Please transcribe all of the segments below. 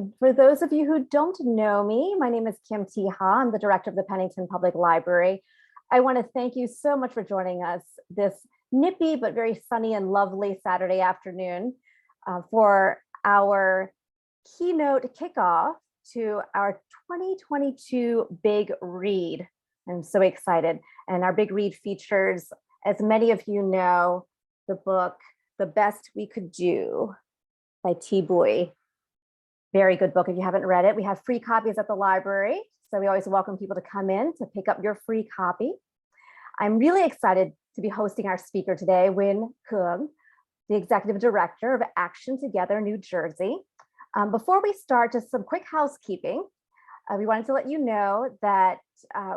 For those of you who don't know me, my name is Kim T. Ha. I'm the director of the Pennington Public Library. I want to thank you so much for joining us this nippy but very sunny and lovely Saturday afternoon for our keynote kickoff to our 2022 Big Read. I'm so excited. And our Big Read features, as many of you know, the book, The Best We Could Do by T. Bui. Very good book. If you haven't read it, we have free copies at the library. So we always welcome people to come in to pick up your free copy. I'm really excited to be hosting our speaker today, Winn, Khuong, the Executive Director of Action Together New Jersey. Before we start, just some quick housekeeping. We wanted to let you know that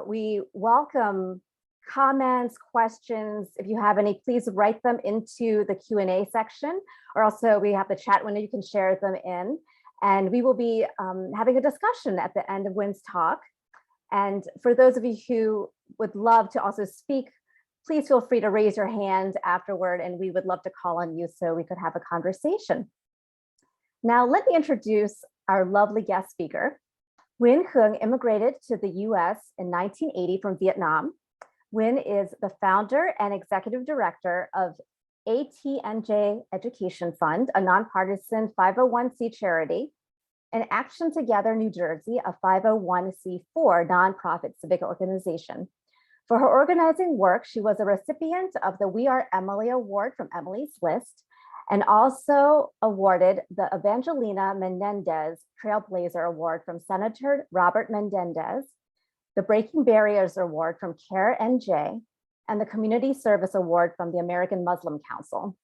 we welcome comments, questions. If you have any, please write them into the Q&A section, or also we have the chat window, you can share them in. And we will be having a discussion at the end of Winn's talk. And for those of you who would love to also speak, please feel free to raise your hand afterward, and we would love to call on you so we could have a conversation. Now, let me introduce our lovely guest speaker. Winn Khuong immigrated to the US in 1980 from Vietnam. Winn is the founder and executive director of ATNJ Education Fund, a nonpartisan 501c charity, and Action Together New Jersey, a 501c4 nonprofit civic organization. For her organizing work, she was a recipient of the We Are Emily Award from Emily's List, and also awarded the Evangelina Menendez Trailblazer Award from Senator Robert Menendez, the Breaking Barriers Award from CAIR-NJ, and the Community Service Award from the American Muslim Council.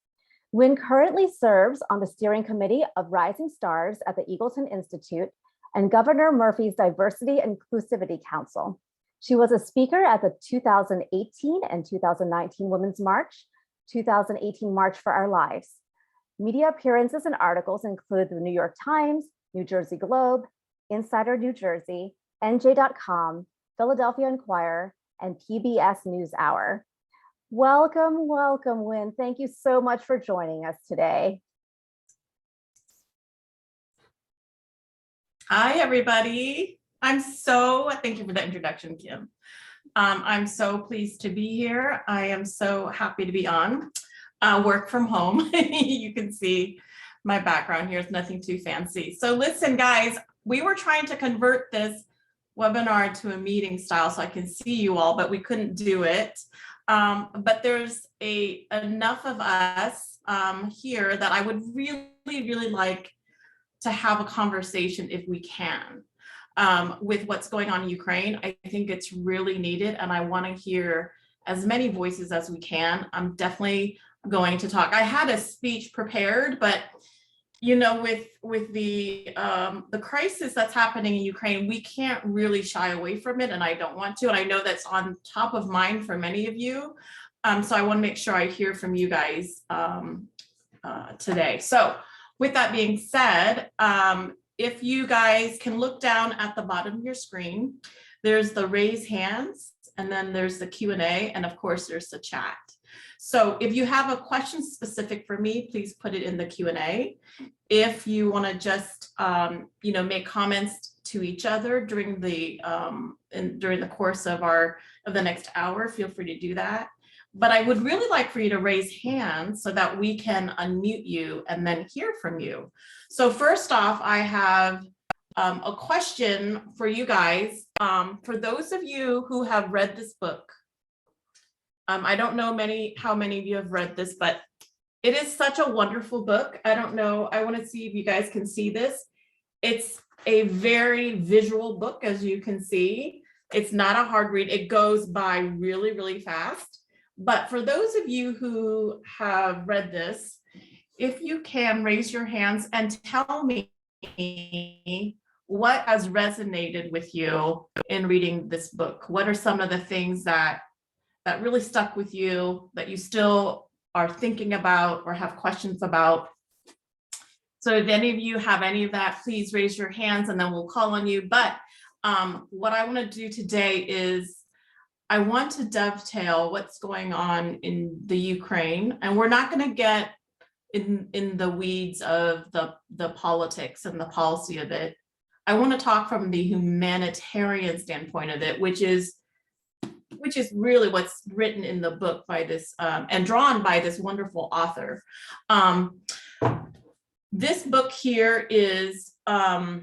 Winn currently serves on the steering committee of Rising Stars at the Eagleton Institute and Governor Murphy's Diversity and Inclusivity Council. She was a speaker at the 2018 and 2019 Women's March, 2018 March for Our Lives. Media appearances and articles include the New York Times, New Jersey Globe, Insider New Jersey, NJ.com, Philadelphia Inquirer, and PBS NewsHour. Welcome, welcome, Winn. Thank you so much for joining us today. Hi, everybody. Thank you for the introduction, Kim. I'm so pleased to be here. I am so happy to be on work from home. You can see my background here is nothing too fancy. So listen, guys, we were trying to convert this webinar to a meeting style so I can see you all, but we couldn't do it. But there's enough of us here that I would really like to have a conversation if we can with what's going on in Ukraine. I think it's really needed, and I want to hear as many voices as we can. I'm definitely going to talk. I had a speech prepared, but you know, with the crisis that's happening in Ukraine, we can't really shy away from it, and I don't want to. And I know that's on top of mind for many of you. So I want to make sure I hear from you guys today. So with that being said, if you guys can look down at the bottom of your screen, there's the raise hands, and then there's the Q&A, and of course there's the chat. So if you have a question specific for me, please put it in the Q&A. If you want to just make comments to each other during the course of the next hour, feel free to do that. But I would really like for you to raise hands so that we can unmute you and then hear from you. So first off, I have a question for you guys. For those of you who have read this book, I don't know how many of you have read this, but it is such a wonderful book. I don't know, I want to see if you guys can see this. It's a very visual book, as you can see. It's not a hard read. It goes by really fast. But for those of you who have read this, if you can raise your hands and tell me what has resonated with you in reading this book. What are some of the things that really stuck with you, that you still are thinking about or have questions about? So if any of you have any of that, please raise your hands and then we'll call on you. But what I want to do today is I want to dovetail what's going on in the Ukraine, and we're not going to get in the weeds of the politics and the policy of it. I want to talk from the humanitarian standpoint of it, which is really what's written in the book by this and drawn by this wonderful author. This book here is, so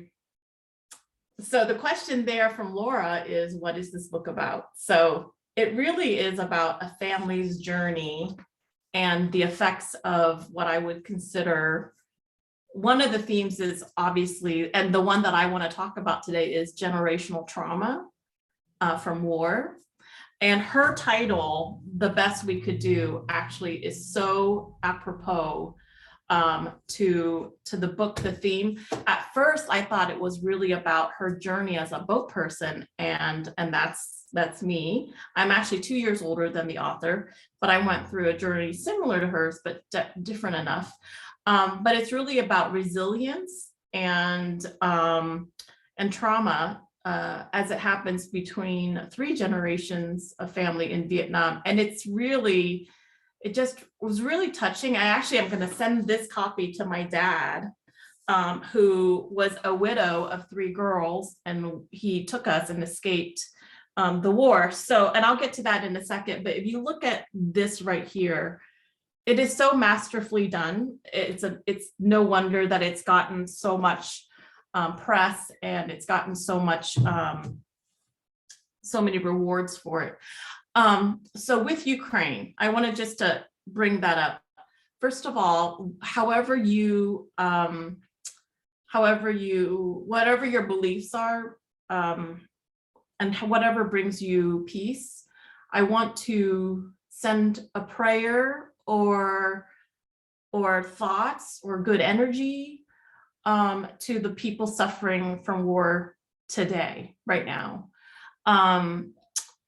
the question there from Laura is, what is this book about? So it really is about a family's journey and the effects of what I would consider, one of the themes is obviously, and the one that I want to talk about today is generational trauma from war. And her title, The Best We Could Do, actually is so apropos to the book, the theme. At first, I thought it was really about her journey as a boat person, and that's me. I'm actually 2 years older than the author, but I went through a journey similar to hers, but different enough. But it's really about resilience and trauma as it happens between 3 generations of family in Vietnam. And it just was really touching. I actually am going to send this copy to my dad, who was a widow of 3 girls, and he took us and escaped the war. So, and I'll get to that in a second, but if you look at this right here, it is so masterfully done. It's no wonder that it's gotten so much press, and it's gotten so many rewards for it. So with Ukraine, I wanted just to bring that up. First of all, whatever your beliefs are, and whatever brings you peace, I want to send a prayer or thoughts or good energy to the people suffering from war today, right now.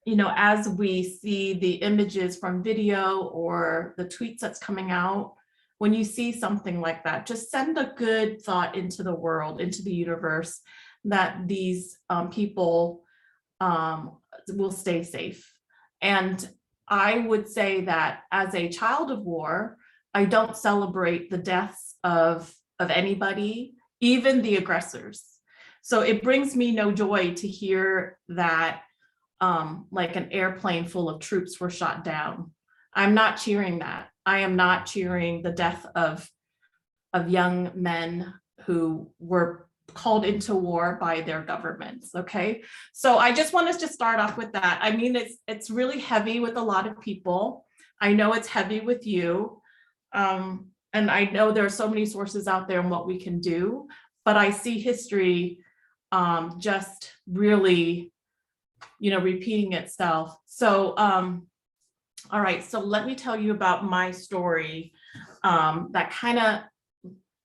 You know, as we see the images from video or the tweets that's coming out, when you see something like that, just send a good thought into the world, into the universe, that these people will stay safe. And I would say that as a child of war, I don't celebrate the deaths of anybody, even the aggressors. So it brings me no joy to hear that like an airplane full of troops were shot down. I'm not cheering that. I am not cheering the death of young men who were called into war by their governments. Okay, so I just want us to start off with that. I mean, it's really heavy with a lot of people. I know it's heavy with you, and I know there are so many sources out there on what we can do, but I see history just really, you know, repeating itself. So all right, so let me tell you about my story that kind of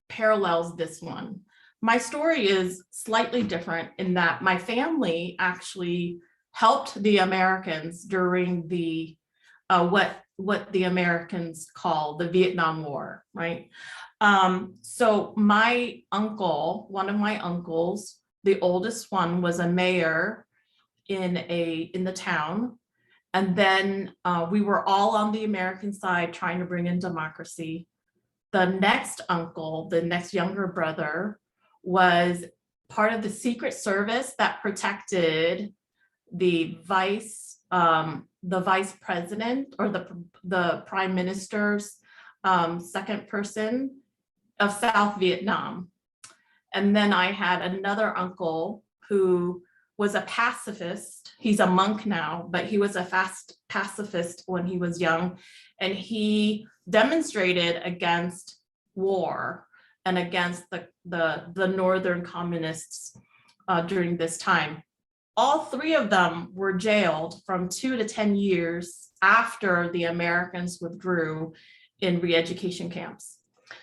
parallels this one. My story is slightly different in that my family actually helped the Americans during the what the Americans call the Vietnam War, right? So my uncle, one of my uncles, the oldest one, was a mayor in the town. And then we were all on the American side trying to bring in democracy. The next uncle, the next younger brother, was part of the Secret Service that protected the vice president or the prime minister's second person of South Vietnam. And then I had another uncle who was a pacifist. He's a monk now, but he was a pacifist when he was young, and he demonstrated against war and against the northern communists during this time. All 3 of them were jailed from 2 to 10 years after the Americans withdrew in re-education camps.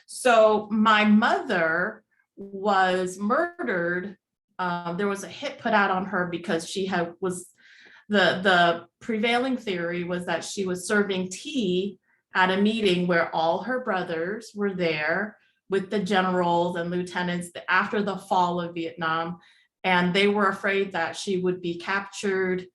So my mother was murdered. There was a hit put out on her because she was the prevailing theory was that she was serving tea at a meeting where all her brothers were there with the generals and lieutenants after the fall of Vietnam, and they were afraid that she would be captured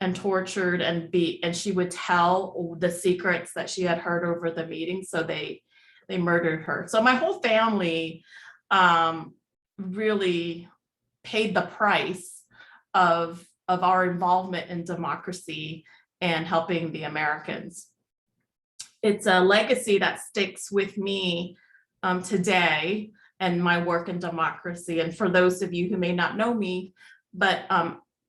and tortured and she would tell the secrets that she had heard over the meeting. So they they murdered her. So my whole family really paid the price of our involvement in democracy and helping the Americans. It's a legacy that sticks with me today and my work in democracy. And for those of you who may not know me, but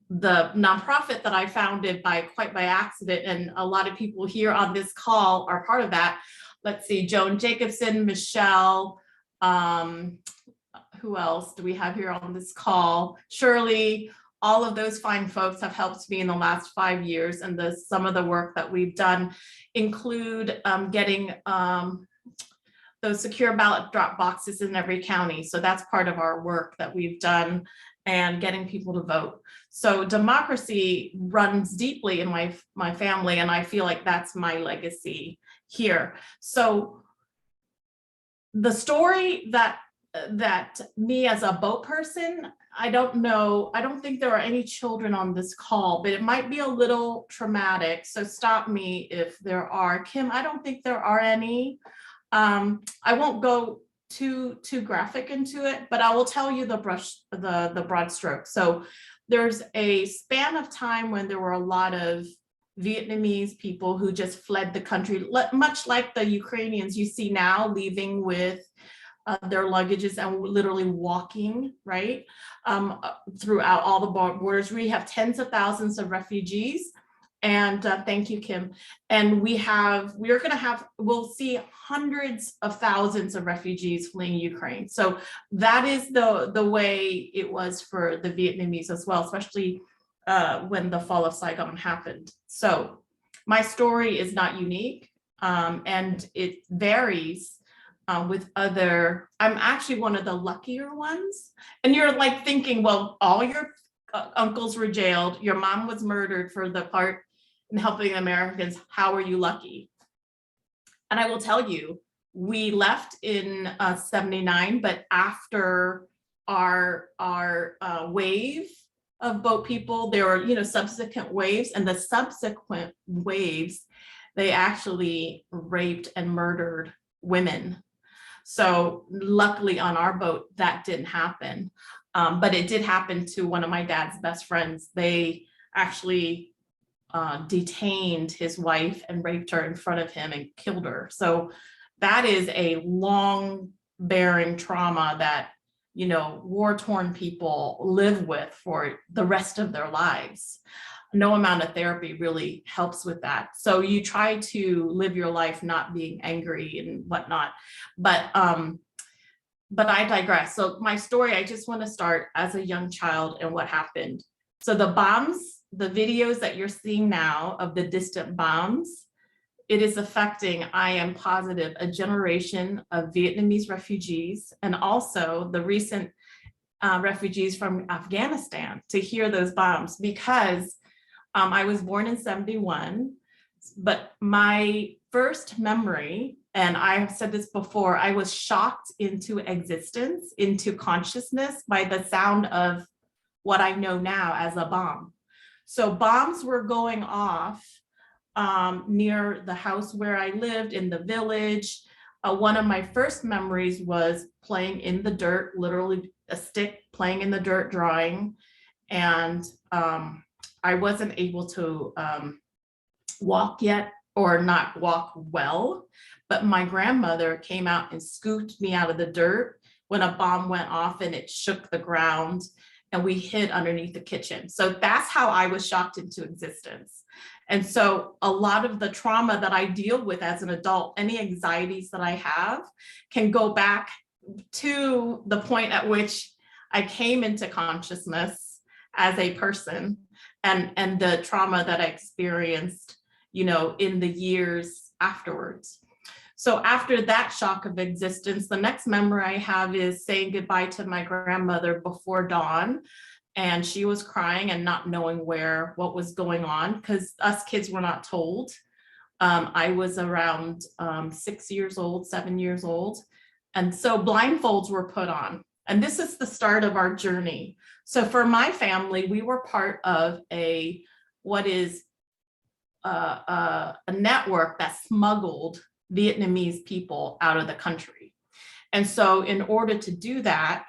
the nonprofit that I founded quite by accident, and a lot of people here on this call are part of that. Let's see, Joan Jacobson, Michelle, who else do we have here on this call? Shirley, all of those fine folks have helped me in the last 5 years. And some of the work that we've done include getting those secure ballot drop boxes in every county. So that's part of our work that we've done, and getting people to vote. So democracy runs deeply in my family, and I feel like that's my legacy here. So the story that me as a boat person, I don't know, I don't think there are any children on this call, but it might be a little traumatic. So stop me if there are. Kim, I don't think there are any. I won't go too graphic into it, but I will tell you the broad strokes. So there's a span of time when there were a lot of Vietnamese people who just fled the country, much like the Ukrainians you see now leaving with their luggages and literally walking, right, throughout all the borders. We have tens of thousands of refugees. And thank you, Kim. And we'll see hundreds of thousands of refugees fleeing Ukraine. So that is the way it was for the Vietnamese as well, especially when the fall of Saigon happened. So my story is not unique, and it varies with other. I'm actually one of the luckier ones. And you're like thinking, well, all your uncles were jailed, your mom was murdered for the part in helping Americans. How are you lucky? And I will tell you, we left in 79, but after our wave of boat people, there were subsequent waves, and the subsequent waves, they actually raped and murdered women. So luckily on our boat, that didn't happen. But it did happen to one of my dad's best friends. They actually detained his wife and raped her in front of him and killed her. So that is a long bearing trauma that, war-torn people live with for the rest of their lives. No amount of therapy really helps with that. So you try to live your life not being angry and whatnot, but I digress. So my story, I just want to start as a young child and what happened. So the bombs, the videos that you're seeing now of the distant bombs, it is affecting, I am positive, a generation of Vietnamese refugees, and also the recent refugees from Afghanistan, to hear those bombs, because I was born in 71, but my first memory, and I have said this before, I was shocked into existence, into consciousness by the sound of what I know now as a bomb. So bombs were going off near the house where I lived in the village. One of my first memories was playing in the dirt, literally a stick playing in the dirt, drawing. And I wasn't able to walk yet, or not walk well, but my grandmother came out and scooped me out of the dirt when a bomb went off and it shook the ground, and we hid underneath the kitchen. So that's how I was shocked into existence. And so a lot of the trauma that I deal with as an adult, any anxieties that I have, can go back to the point at which I came into consciousness as a person, and the trauma that I experienced, in the years afterwards. So after that shock of existence, the next memory I have is saying goodbye to my grandmother before dawn. And she was crying and not knowing what was going on, because us kids were not told. I was around 6 years old, 7 years old. And so blindfolds were put on. And this is the start of our journey. So for my family, we were part of a network that smuggled Vietnamese people out of the country. And so in order to do that,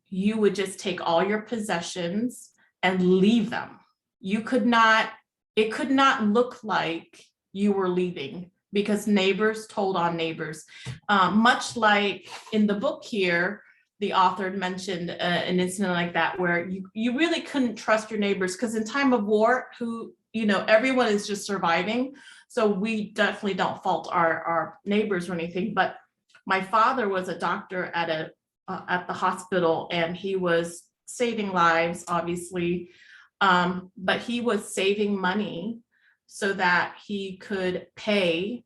you would just take all your possessions and leave them. It could not look like you were leaving, because neighbors told on neighbors. Much like in the book here, the author mentioned an incident like that where you really couldn't trust your neighbors, because in time of war, everyone is just surviving. So we definitely don't fault our neighbors or anything. But my father was a doctor at the hospital, and he was saving lives, obviously, but he was saving money so that he could pay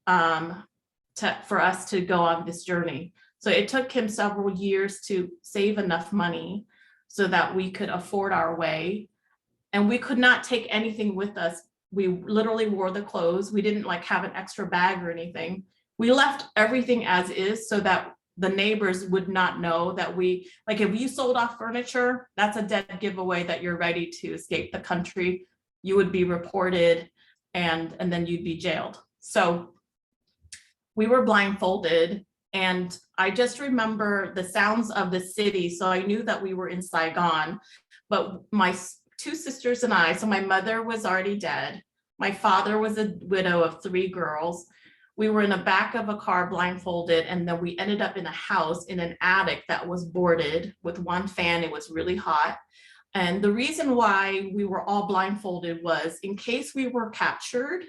for us to go on this journey. So it took him several years to save enough money so that we could afford our way. And we could not take anything with us. We literally wore the clothes. We didn't like have an extra bag or anything. We left everything as is so that the neighbors would not know that if you sold off furniture, that's a dead giveaway that you're ready to escape the country. You would be reported and then you'd be jailed. So we were blindfolded, and I just remember the sounds of the city. So I knew that we were in Saigon, but my two sisters and I, so my mother was already dead. My father was a widow of 3 girls. We were in the back of a car blindfolded, and then we ended up in a house in an attic that was boarded with one fan. It was really hot. And the reason why we were all blindfolded was in case we were captured,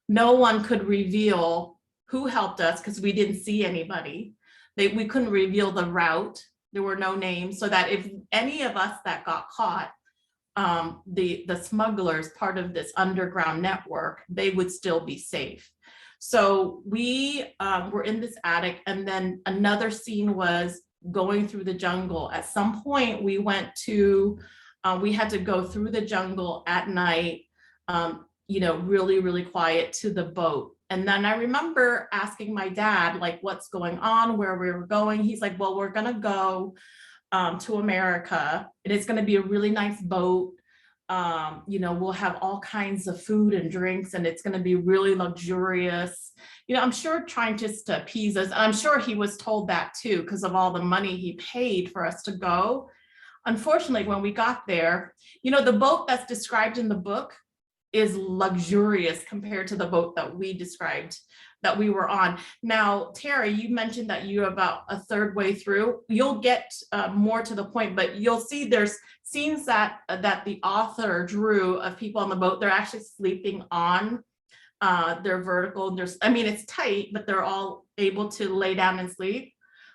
no one could reveal who helped us because we didn't see anybody. We couldn't reveal the route. There were no names, so that if any of us that got caught, the smugglers, part of this underground network, they would still be safe. So we were in this attic, and then another scene was going through the jungle. At some point, we had to go through the jungle at night, really, really quiet, to the boat. And then I remember asking my dad, like, what's going on, where we were going. He's like, well, we're gonna go to America, and it's gonna be a really nice boat. We'll have all kinds of food and drinks, and it's going to be really luxurious. I'm sure trying just to appease us. I'm sure he was told that too, because of all the money he paid for us to go. Unfortunately, when we got there, the boat that's described in the book is luxurious compared to the boat that we described that we were on. Now, Terry, you mentioned that you're about a third way through. You'll get more to the point, but you'll see there's scenes that the author drew of people on the boat. They're actually sleeping on their vertical. It's tight, but they're all able to lay down and sleep.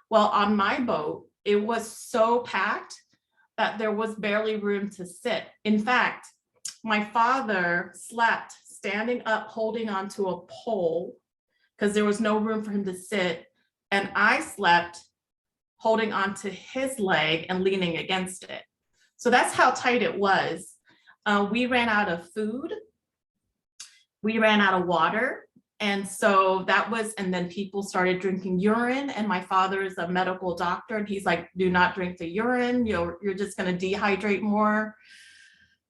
Well, on my boat, it was so packed that there was barely room to sit. In fact, my father slept standing up, holding onto a pole, because there was no room for him to sit. And I slept holding onto his leg and leaning against it. So that's how tight it was. We ran out of food. We ran out of water. And so and then people started drinking urine. And my father is a medical doctor, and he's like, do not drink the urine. You're just gonna dehydrate more.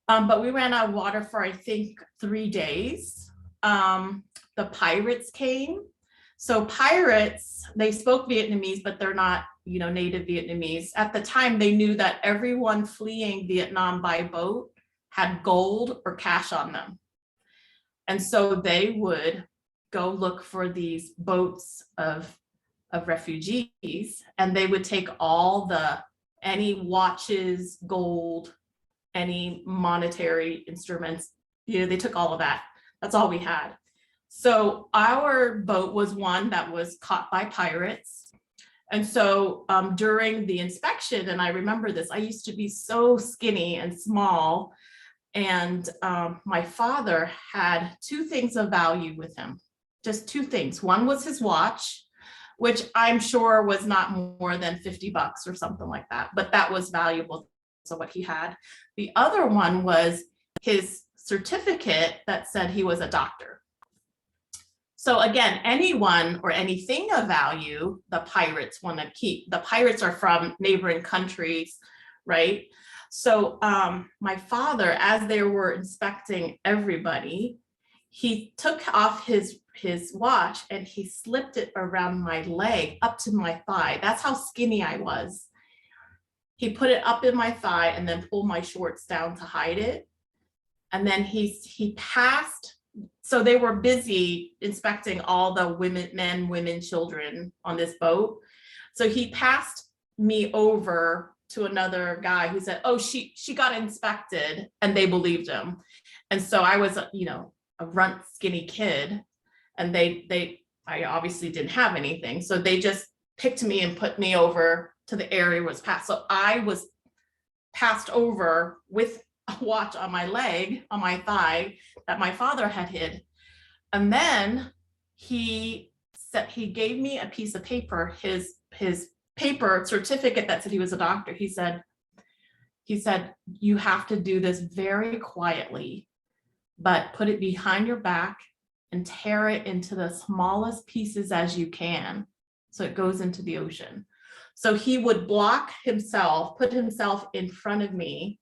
But we ran out of water for, I think, 3 days. The pirates came. So pirates, they spoke Vietnamese, but they're not, native Vietnamese. At the time, they knew that everyone fleeing Vietnam by boat had gold or cash on them. And so they would go look for these boats of refugees, and they would take any watches, gold, any monetary instruments. They took all of that. That's all we had. So our boat was one that was caught by pirates. And so during the inspection, and I remember this, I used to be so skinny and small, and my father had 2 things of value with him, just 2 things. One was his watch, which I'm sure was not more than $50 or something like that, but that was valuable. So what he had. The other one was his certificate that said he was a doctor. So again, anyone or anything of value, the pirates want to keep. The pirates are from neighboring countries, right? So my father, as they were inspecting everybody, he took off his his watch and he slipped it around my leg up to my thigh. That's how skinny I was. He put it up in my thigh and then pulled my shorts down to hide it. And then he passed. So they were busy inspecting all the men, women, children on this boat. So he passed me over to another guy who said, oh, she got inspected, and they believed him. And so I was, you know, a runt, skinny kid, and I obviously didn't have anything. So they just picked me and put me over to the area was passed. So I was passed over with a watch on my leg, on my thigh, that my father had hid. And then he gave me a piece of paper, his paper certificate that said he was a doctor. He said, you have to do this very quietly, but put it behind your back and tear it into the smallest pieces as you can, so it goes into the ocean. So he would block himself, put himself in front of me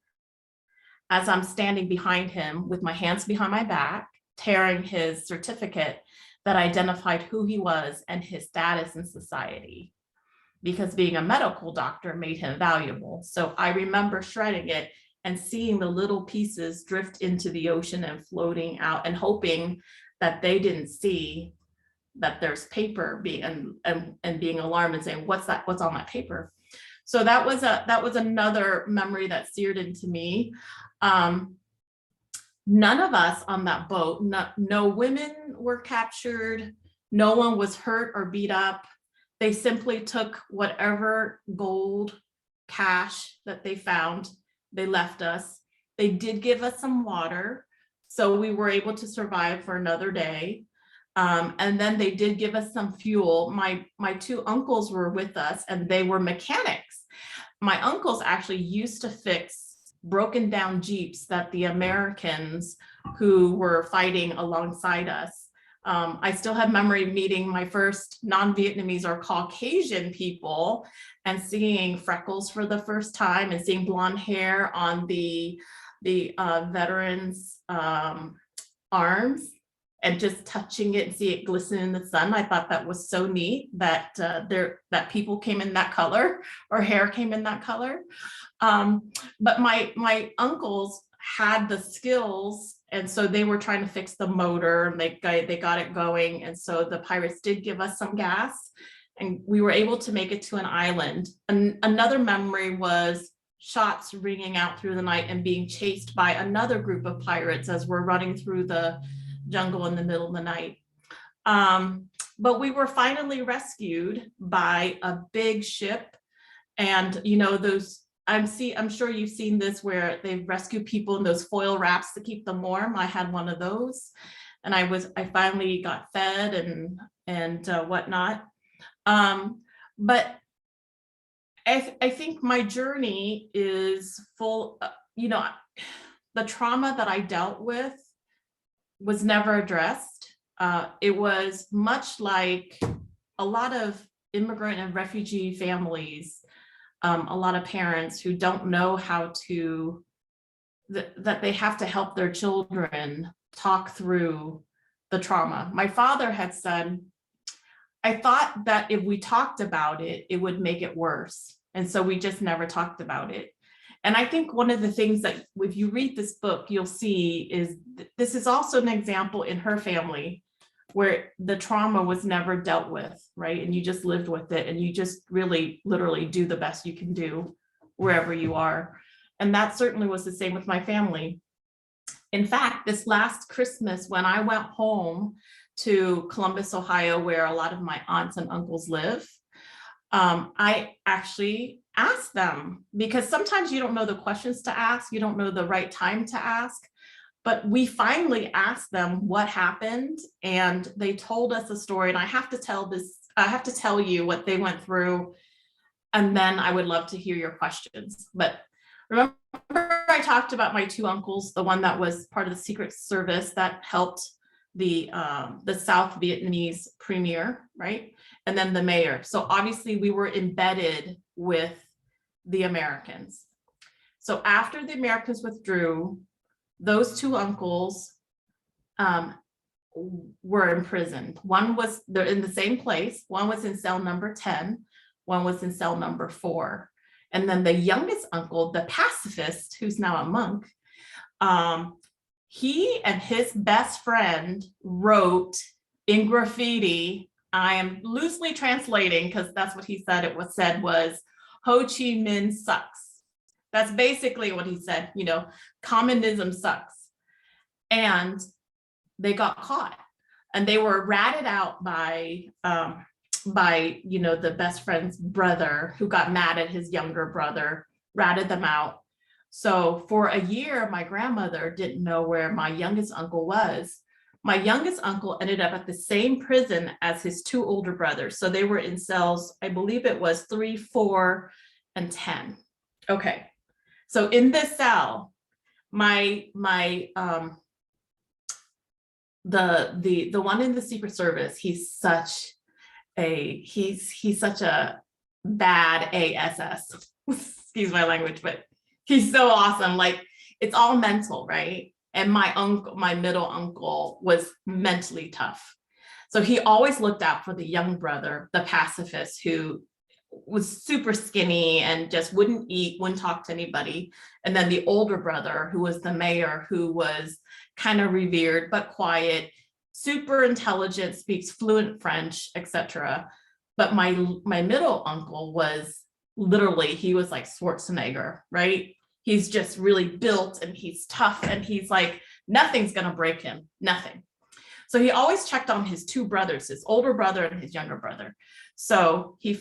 as I'm standing behind him with my hands behind my back, tearing his certificate that identified who he was and his status in society, because being a medical doctor made him valuable. So I remember shredding it and seeing the little pieces drift into the ocean and floating out, and hoping that they didn't see that there's paper being and being alarmed and saying, what's that? What's on that paper? So that was another memory that seared into me. None of us on that boat, no women were captured. No one was hurt or beat up. They simply took whatever gold, cash that they found. They left us. They did give us some water, so we were able to survive for another day. And then they did give us some fuel. My two uncles were with us, and they were mechanics. My uncles actually used to fix broken down Jeeps that the Americans who were fighting alongside us. I still have memory meeting my first non-Vietnamese or Caucasian people and seeing freckles for the first time and seeing blonde hair on the veterans' arms, and just touching it and see it glisten in the sun. I thought that was so neat that that people came in that color, or hair came in that color. But my uncles had the skills, and so they were trying to fix the motor, and they got it going. And so the pirates did give us some gas, and we were able to make it to an island. And another memory was shots ringing out through the night and being chased by another group of pirates as we're running through the jungle in the middle of the night. But we were finally rescued by a big ship. And you know, those, I'm sure you've seen this, where they rescue people in those foil wraps to keep them warm. I had one of those, and I finally got fed and whatnot. But I think my journey is full, you know, the trauma that I dealt with was never addressed. It was much like a lot of immigrant and refugee families, a lot of parents who don't know how to, that they have to help their children talk through the trauma. My father had said, I thought that if we talked about it, it would make it worse. And so we just never talked about it. And I think one of the things that if you read this book, you'll see is this is also an example in her family where the trauma was never dealt with, right? And you just lived with it, and you just really literally do the best you can do wherever you are. And that certainly was the same with my family. In fact, this last Christmas, when I went home to Columbus, Ohio, where a lot of my aunts and uncles live, I actually asked them, because sometimes you don't know the questions to ask, you don't know the right time to ask, but we finally asked them what happened, and they told us a story. And I have to tell you what they went through, and then I would love to hear your questions. But remember, I talked about my two uncles, the one that was part of the Secret Service that helped the South Vietnamese premier, right? And then the mayor. So obviously we were embedded with the Americans. So after the Americans withdrew, those two uncles were imprisoned. They're in the same place. One was in cell number 10, one was in cell number 4. And then the youngest uncle, the pacifist, who's now a monk, he and his best friend wrote in graffiti, I am loosely translating because that's what he said, was Ho Chi Minh sucks. That's basically what he said, communism sucks. And they got caught and they were ratted out by the best friend's brother, who got mad at his younger brother, ratted them out. So for a year, my grandmother didn't know where my youngest uncle was. My youngest uncle ended up at the same prison as his 2 older brothers. So they were in cells, I believe it was 3, 4, and 10. Okay. So in this cell, the one in the Secret Service, he's such a bad ASS. Excuse my language, but he's so awesome. Like, it's all mental, right? And my middle uncle was mentally tough. So he always looked out for the young brother, the pacifist, who was super skinny and just wouldn't eat, wouldn't talk to anybody. And then the older brother, who was the mayor, who was kind of revered but quiet, super intelligent, speaks fluent French, etc. But my middle uncle was literally, he was like Schwarzenegger, right? He's just really built and he's tough and he's like, nothing's gonna break him, nothing. So he always checked on his 2 brothers, his older brother and his younger brother. So he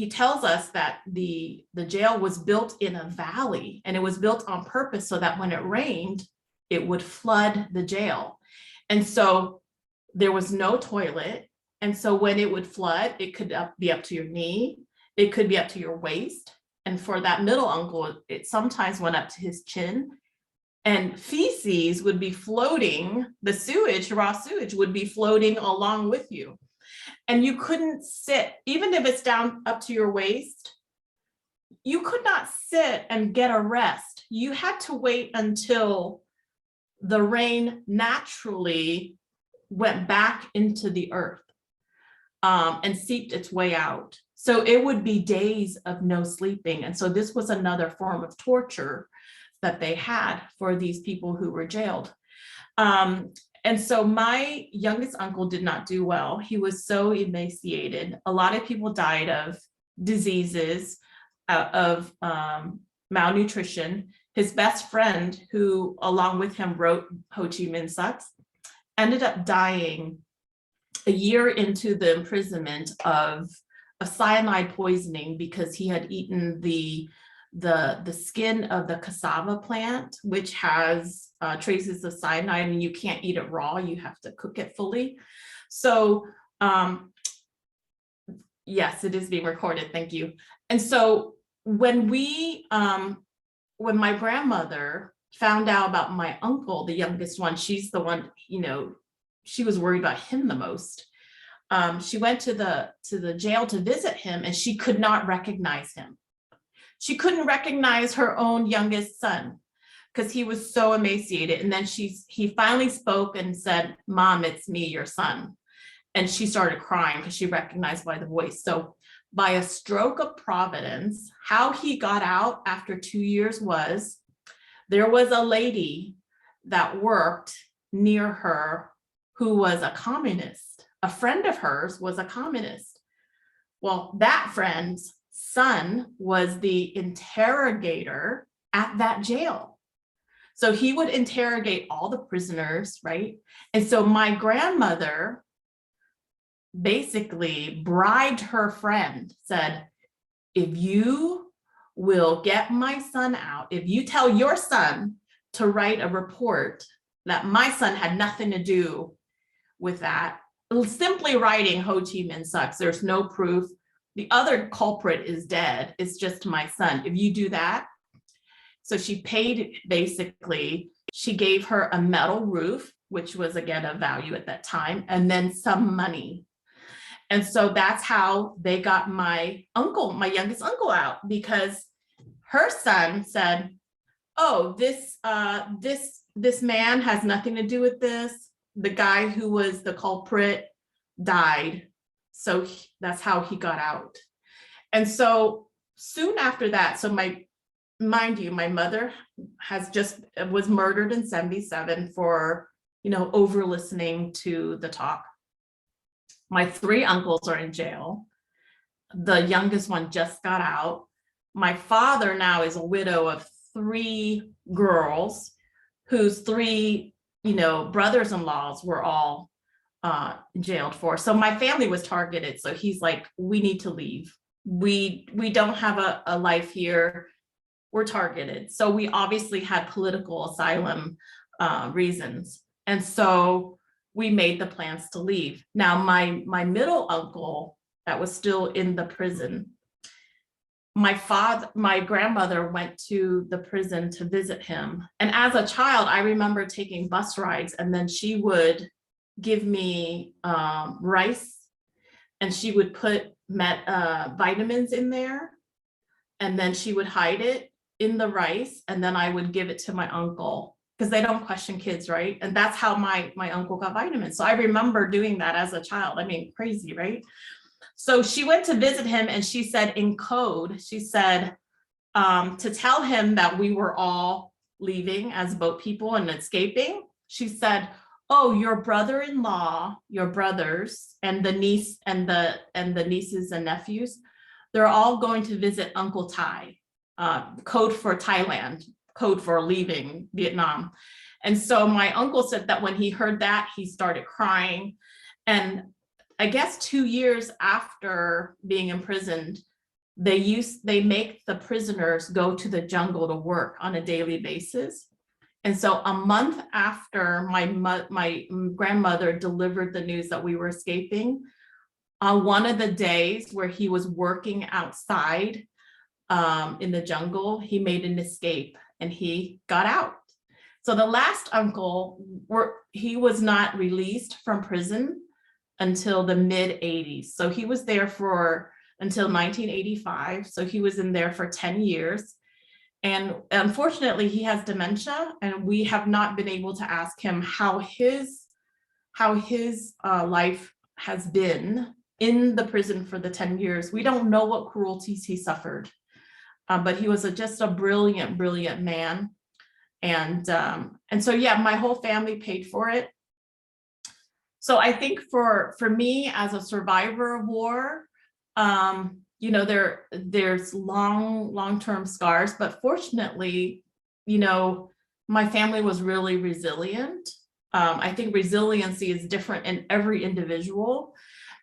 tells us that the jail was built in a valley, and it was built on purpose so that when it rained, it would flood the jail. And so there was no toilet. And so when it would flood, it could be up to your knee, it could be up to your waist. And for that middle uncle, it sometimes went up to his chin, and feces would be floating, the sewage, raw sewage would be floating along with you. And you couldn't sit, even if it's down up to your waist, you could not sit and get a rest. You had to wait until the rain naturally went back into the earth and seeped its way out. So it would be days of no sleeping. And so this was another form of torture that they had for these people who were jailed. And so my youngest uncle did not do well. He was so emaciated. A lot of people died of diseases, of malnutrition. His best friend, who along with him wrote Ho Chi Minh Sucks, ended up dying a year into the imprisonment of cyanide poisoning because he had eaten the skin of the cassava plant, which has traces of cyanide, and you can't eat it raw, you have to cook it fully. So yes, it is being recorded, thank you. And so when my grandmother found out about my uncle, the youngest one, she's the one, she was worried about him the most. She went to the jail to visit him, and she could not recognize him. She couldn't recognize her own youngest son because he was so emaciated. And then he finally spoke and said, "Mom, it's me, your son." And she started crying because she recognized by the voice. So by a stroke of providence, how he got out after 2 years was, there was a lady that worked near her who was a communist. A friend of hers was a communist. Well, that friend's son was the interrogator at that jail. So he would interrogate all the prisoners, right? And so my grandmother basically bribed her friend, said, if you will get my son out, if you tell your son to write a report that my son had nothing to do with that, simply writing Ho Chi Minh Sucks, there's no proof, the other culprit is dead, it's just my son. If you do that, so she paid, basically, she gave her a metal roof, which was again of value at that time, and then some money. And so that's how they got my uncle, my youngest uncle out, because her son said, oh, this man has nothing to do with this. the guy who was the culprit died. So that's how he got out. And so soon after that, so mind you, my mother was murdered in 1977 for, over listening to the talk. My 3 uncles are in jail. The youngest one just got out. My father now is a widow of 3 girls, whose 3, brothers-in-laws were all jailed for. So my family was targeted. So he's like, we need to leave. We don't have a life here. We're targeted. So we obviously had political asylum reasons. And so we made the plans to leave. Now, my middle uncle that was still in the prison, my grandmother went to the prison to visit him. And as a child, I remember taking bus rides, and then she would give me rice, and she would put vitamins in there, and then she would hide it in the rice, and then I would give it to my uncle, because they don't question kids, right? And that's how my uncle got vitamins. So I remember doing that as a child. I mean, crazy, right? So she went to visit him, and she said in code, she said to tell him that we were all leaving as boat people and escaping. She said, oh, your brother-in-law, your brothers, and the niece and the nieces and nephews, they're all going to visit Uncle Thai, code for Thailand, code for leaving Vietnam. And so my uncle said that when he heard that, he started crying. And I guess 2 years after being imprisoned, they make the prisoners go to the jungle to work on a daily basis. And so a month after my grandmother delivered the news that we were escaping, on one of the days where he was working outside in the jungle, he made an escape and he got out. So the last uncle, he was not released from prison until the mid-80s. So he was there until 1985. So he was in there for 10 years. And unfortunately, he has dementia, and we have not been able to ask him how his life has been in the prison for the 10 years. We don't know what cruelties he suffered, but he was just a brilliant, brilliant man. And so, yeah, my whole family paid for it. So I think for me as a survivor of war, there's long-term scars, but fortunately, my family was really resilient. I think resiliency is different in every individual.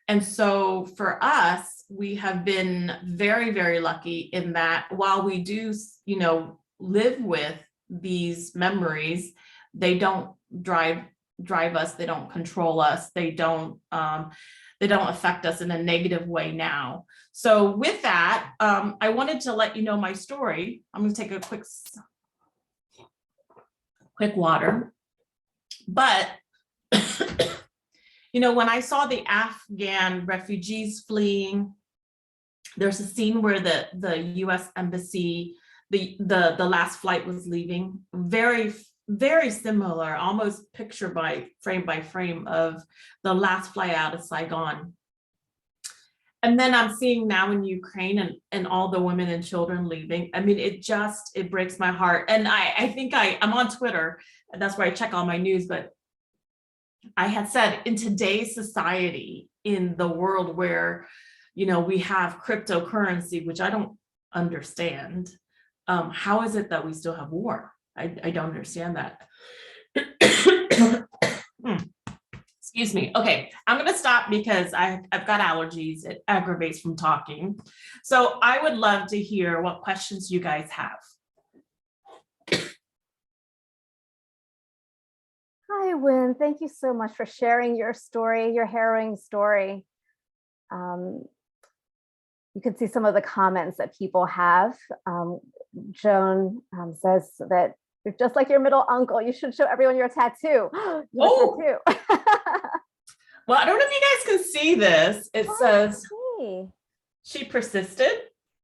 And so for us, we have been very, very lucky in that while we do, live with these memories, they don't drive us, they don't control us, they don't affect us in a negative way now. So with that, I wanted to let you know my story. I'm going to take a quick water. But, when I saw the Afghan refugees fleeing, there's a scene where the US Embassy, the last flight was leaving, very, very similar, almost picture by frame of the last flight out of Saigon. And then I'm seeing now in Ukraine and all the women and children leaving. I mean, it breaks my heart. And I think I'm on Twitter, and that's where I check all my news, but I had said in today's society, in the world where, we have cryptocurrency, which I don't understand, how is it that we still have war? I don't understand that. Excuse me. Okay, I'm going to stop because I've got allergies. It aggravates from talking. So I would love to hear what questions you guys have. Hi, Winn. Thank you so much for sharing your story, your harrowing story. You can see some of the comments that people have. Joan says that you're just like your middle uncle. You should show everyone your tattoo. Tattoo. Well, I don't know if you guys can see this. It says, she persisted.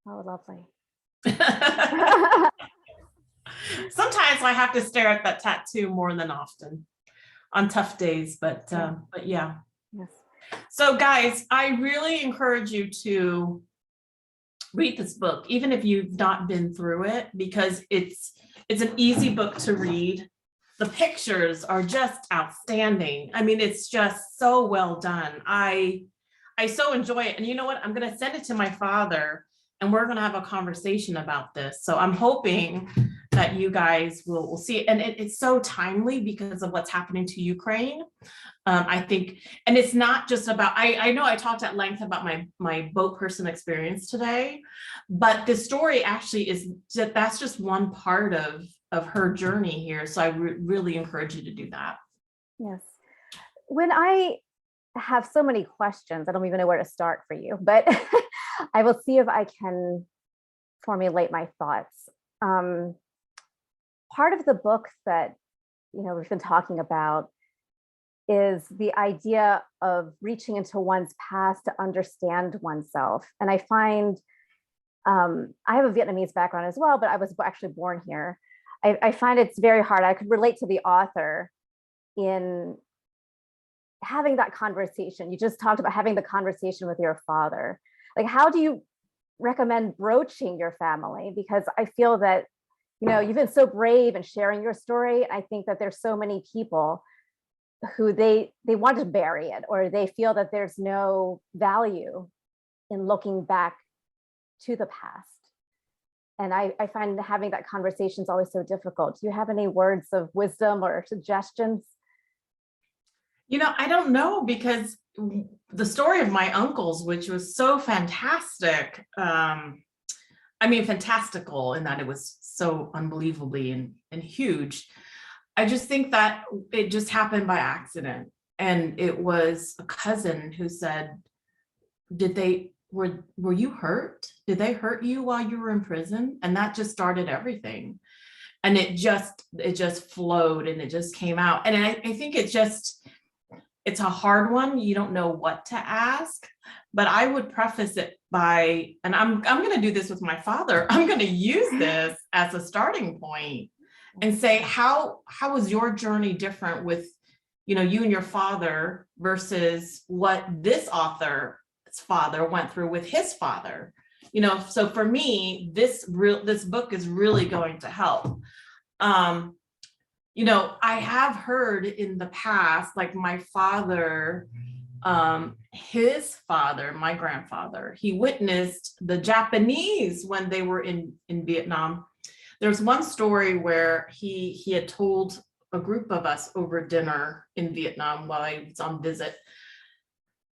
Oh, lovely. Sometimes I have to stare at that tattoo more than often. on tough days, but yeah. Yes. So guys, I really encourage you to read this book, even if you've not been through it, because it's an easy book to read. The pictures are just outstanding. I mean, it's just so well done. I so enjoy it. And you know what? I'm going to send it to my father and we're going to have a conversation about this. So I'm hoping that you guys will see it. And it's so timely because of what's happening to Ukraine. I think, and it's not just about, I know I talked at length about my boat person experience today, but the story actually is that's just one part of her journey here. So I really encourage you to do that. Yes. When I have so many questions, I don't even know where to start for you, but I will see if I can formulate my thoughts. Part of the book that, we've been talking about is the idea of reaching into one's past to understand oneself. And I find, I have a Vietnamese background as well, but I was actually born here. I find it's very hard. I could relate to the author in having that conversation. You just talked about having the conversation with your father. Like, how do you recommend broaching your family? Because I feel that, you've been so brave in sharing your story. I think that there's so many people who they want to bury it, or they feel that there's no value in looking back to the past. And I find having that conversation is always so difficult. Do you have any words of wisdom or suggestions? I don't know, because the story of my uncles, which was so fantastic, fantastical in that it was so unbelievably and huge. I just think that it just happened by accident. And it was a cousin who said, were you hurt? Did they hurt you while you were in prison? And that just started everything. And it just flowed and it just came out. And I think it's a hard one. You don't know what to ask, but I would preface it by, and I'm going to do this with my father. I'm going to use this as a starting point and say, how was your journey different with, you and your father versus what this author's father went through with his father? So for me, this book is really going to help. I have heard in the past, like my father, his father, my grandfather, he witnessed the Japanese when they were in Vietnam. There's one story where he had told a group of us over dinner in Vietnam while I was on visit.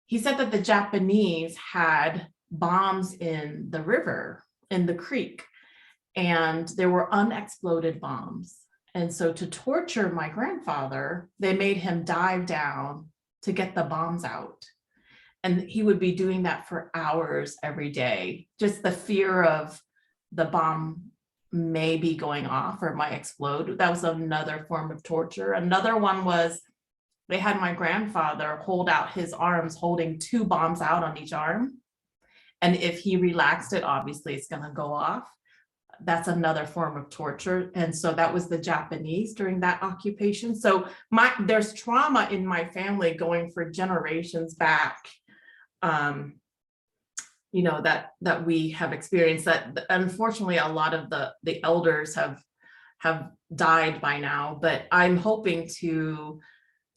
He said that the Japanese had bombs in the river, in the creek, and there were unexploded bombs. And so to torture my grandfather, they made him dive down to get the bombs out. And he would be doing that for hours every day. Just the fear of the bomb may be going off or might explode. That was another form of torture. Another one was they had my grandfather hold out his arms, holding 2 bombs out on each arm. And if he relaxed it, obviously it's going to go off. That's another form of torture. And so that was the Japanese during that occupation. So there's trauma in my family going for generations back, that we have experienced, that unfortunately a lot of the elders have died by now, but I'm hoping to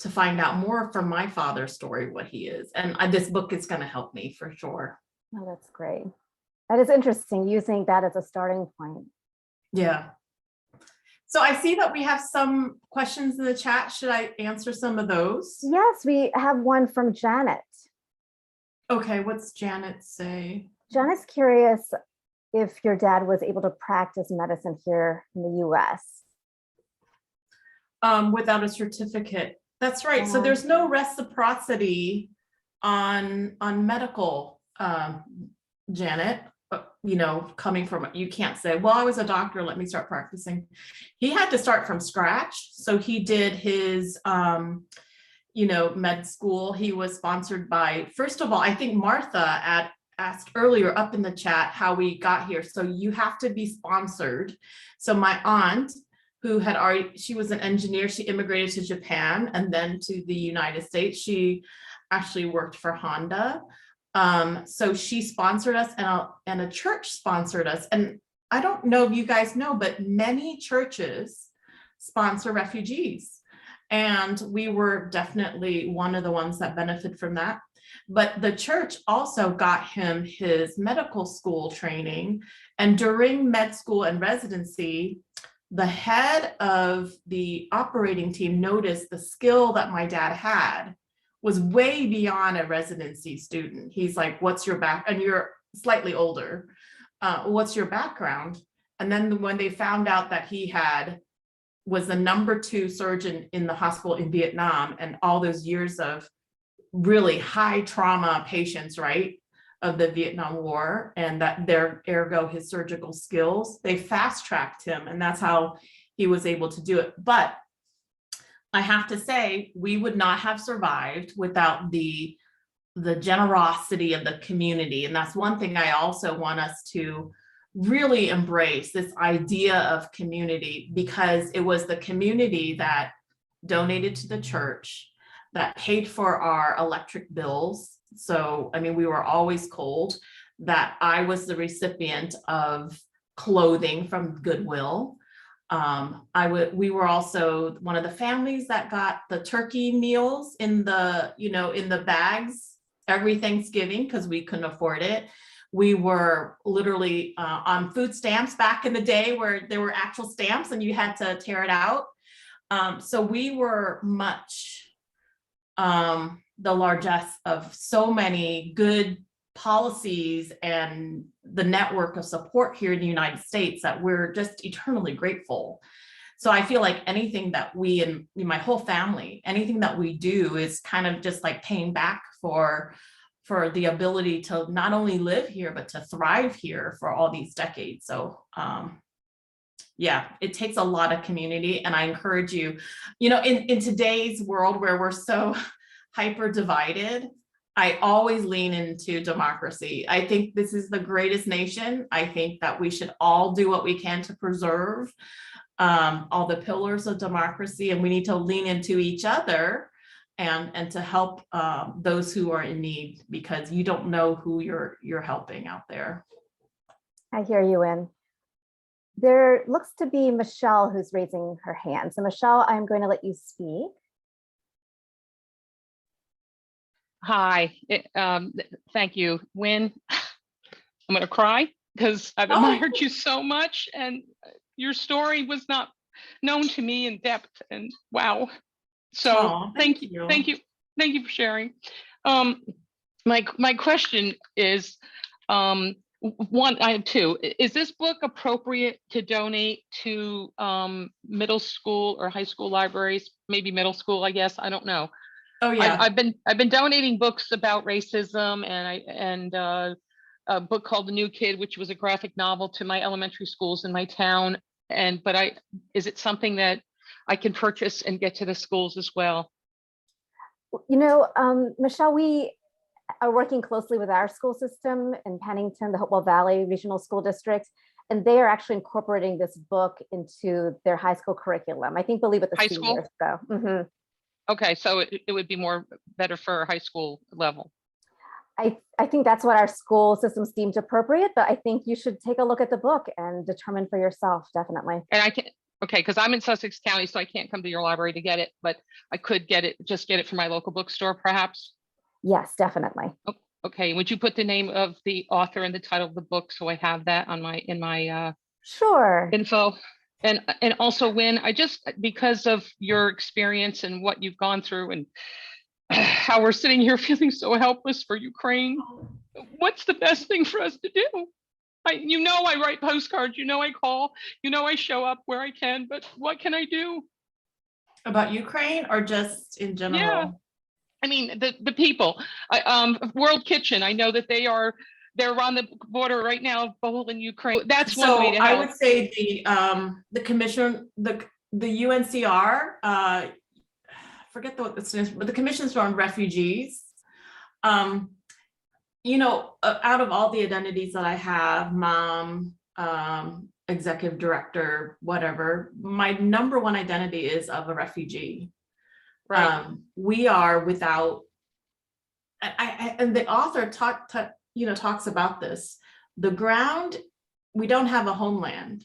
find out more from my father's story, what he is. And this book is going to help me for sure. Oh, that's great. That is interesting, using that as a starting point. Yeah. So I see that we have some questions in the chat. Should I answer some of those? Yes, we have one from Janet. Okay, what's Janet say? Janet's curious if your dad was able to practice medicine here in the US. Without a certificate. That's right. So there's no reciprocity on medical, Janet. Coming from, you can't say, well, I was a doctor, let me start practicing. He had to start from scratch. So he did his, med school. He was sponsored by, first of all, I think Martha asked earlier up in the chat how we got here. So you have to be sponsored. So my aunt who had already, she was an engineer. She immigrated to Japan and then to the United States. She actually worked for Honda. So she sponsored us, and a church sponsored us. And I don't know if you guys know, but many churches sponsor refugees. And we were definitely one of the ones that benefit from that. But the church also got him his medical school training. And during med school and residency, the head of the operating team noticed the skill that my dad had was way beyond a residency student. He's like, what's your back? And you're slightly older. What's your background? And then when they found out that he was the #2 surgeon in the hospital in Vietnam, and all those years of really high trauma patients, right, of the Vietnam War, and that ergo his surgical skills, they fast-tracked him, and that's how he was able to do it. But I have to say, we would not have survived without the generosity of the community. And that's one thing I also want us to really embrace, this idea of community, because it was the community that donated to the church, that paid for our electric bills. So, I mean, we were always cold, that I was the recipient of clothing from Goodwill. We were also one of the families that got the turkey meals in the bags every Thanksgiving because we couldn't afford it. We were literally on food stamps back in the day where there were actual stamps and you had to tear it out. So we were much the largesse of so many good policies and the network of support here in the United States that we're just eternally grateful. So I feel like anything that we, and my whole family, anything that we do is kind of just like paying back for the ability to not only live here, but to thrive here for all these decades. So yeah, it takes a lot of community. And I encourage you, in today's world where we're so hyper divided, I always lean into democracy. I think this is the greatest nation. I think that we should all do what we can to preserve all the pillars of democracy, and we need to lean into each other and to help those who are in need, because you don't know who you're helping out there. I hear you, Winn. There looks to be Michelle who's raising her hand. So Michelle, I'm going to let you speak. Hi, thank you, Winn. I'm going to cry because I've admired you so much, and your story was not known to me in depth. And wow, so thank you for sharing. My question is, one, I have two. Is this book appropriate to donate to middle school or high school libraries? Maybe middle school, I guess. I don't know. Oh yeah, I've been donating books about racism and a book called The New Kid, which was a graphic novel, to my elementary schools in my town. But is it something that I can purchase and get to the schools as well? Michelle, we are working closely with our school system in Pennington, the Hopewell Valley Regional School District, and they are actually incorporating this book into their high school curriculum. I believe with the high seniors. School? So. Mm-hmm. Okay, so it would be better for high school level. I think that's what our school systems deemed appropriate, but I think you should take a look at the book and determine for yourself, definitely. And I can, okay, because I'm in Sussex County, so I can't come to your library to get it, but I could get it from my local bookstore, perhaps? Yes, definitely. Okay, would you put the name of the author and the title of the book so I have that on in my sure info? And also, Winn, because of your experience and what you've gone through and how we're sitting here feeling so helpless for Ukraine, what's the best thing for us to do? I write postcards, I call, I show up where I can, but what can I do? About Ukraine or just in general? Yeah, I mean, the people, World Kitchen, I know that they're on the border right now of Poland, Ukraine. That's one way to help. I would say the commission, the UNCR, forget what it stands for, but the Commission's on Refugees. Out of all the identities that I have, mom, executive director, whatever, my number one identity is of a refugee. Right. We are without, and the author talks about this, the ground, we don't have a homeland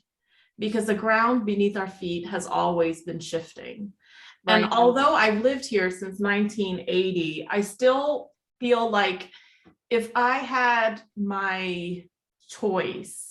because the ground beneath our feet has always been shifting. And Right. although I've lived here since 1980, I still feel like if I had my choice,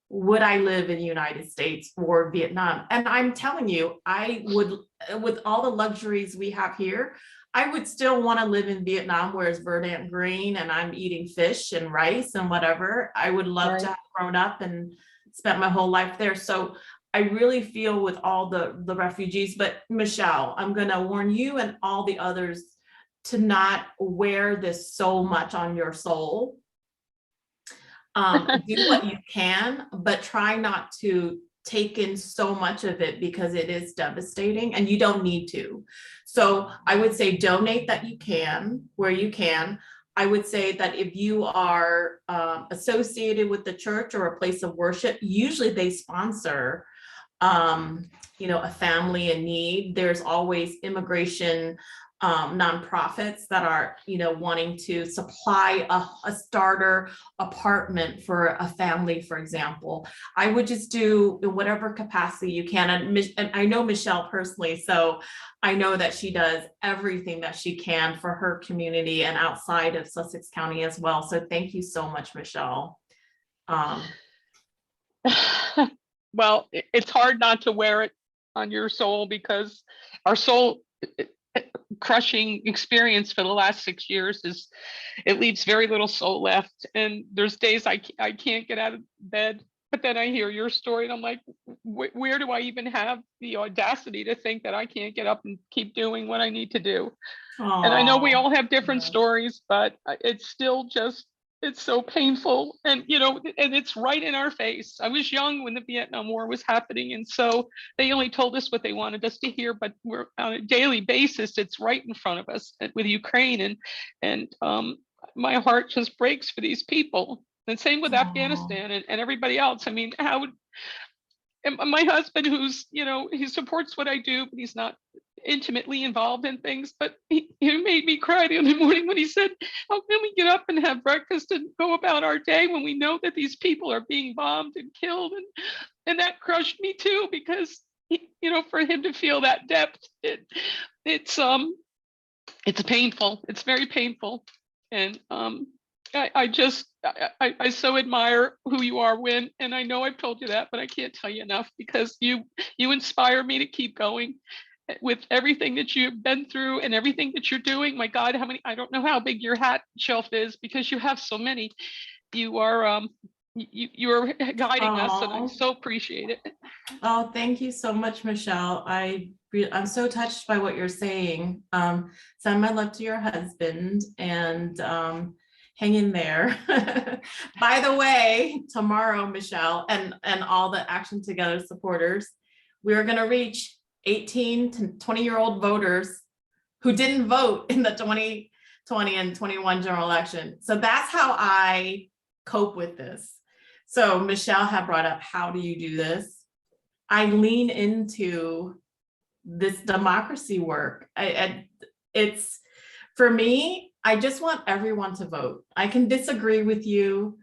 would I live in the United States or Vietnam? And I'm telling you, I would, with all the luxuries we have here, I would still want to live in Vietnam where it's verdant green and I'm eating fish and rice and whatever. I would love to have grown up and spent my whole life there. So I really feel with all the refugees, but Michelle, I'm going to warn you and all the others to not wear this so much on your soul. Do what you can, but try not to take in so much of it because it is devastating and you don't need to. So I would say donate that you can, where you can. I would say that if you are associated with the church or a place of worship, usually they sponsor a family in need. There's always immigration nonprofits that are, wanting to supply a starter apartment for a family, for example. I would just do in whatever capacity you can. And I know Michelle personally, so I know that she does everything that she can for her community and outside of Sussex County as well. So thank you so much, Michelle. Well, it's hard not to wear it on your soul because our soul crushing experience for the last 6 years is, it leaves very little soul left. And there's days I can't get out of bed, but then I hear your story and I'm like, where do I even have the audacity to think that I can't get up and keep doing what I need to do? Aww. And I know we all have different stories, but it's still just, it's so painful. And, and it's right in our face. I was young when the Vietnam War was happening. And so they only told us what they wanted us to hear, but we're on a daily basis, it's right in front of us with Ukraine. And my heart just breaks for these people. And same with Afghanistan and everybody else. I mean, and my husband, who's, he supports what I do, but he's not intimately involved in things, but he made me cry the other morning when he said, how can we get up and have breakfast and go about our day when we know that these people are being bombed and killed? And that crushed me too, because for him to feel that depth, it's painful. It's very painful. And I so admire who you are, Winn, and I know I've told you that, but I can't tell you enough because you inspire me to keep going with everything that you've been through and everything that you're doing. My God, I don't know how big your hat shelf is because you have so many. You are you're guiding us, and I so appreciate it. Oh, thank you so much, Michelle. I'm so touched by what you're saying. Send my love to your husband and hang in there. By the way, tomorrow, Michelle and all the Action Together supporters, we're going to reach 18 to 20-year-old voters who didn't vote in the 2020 and 21 general election. So that's how I cope with this. So Michelle had brought up, how do you do this? I lean into this democracy work. It's, for me, I just want everyone to vote. I can disagree with you.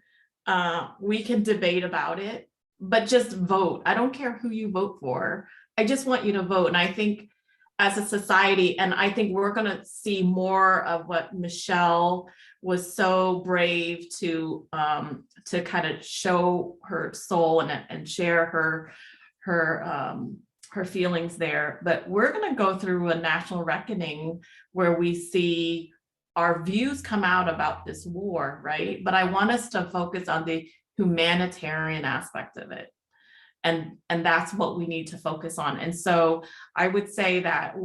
We can debate about it, but just vote. I don't care who you vote for. I just want you to vote. And I think as a society, and I think we're going to see more of what Michelle was so brave to kind of show her soul and share her feelings there. But we're going to go through a national reckoning where we see our views come out about this war, right? But I want us to focus on the humanitarian aspect of it. And that's what we need to focus on. And so I would say that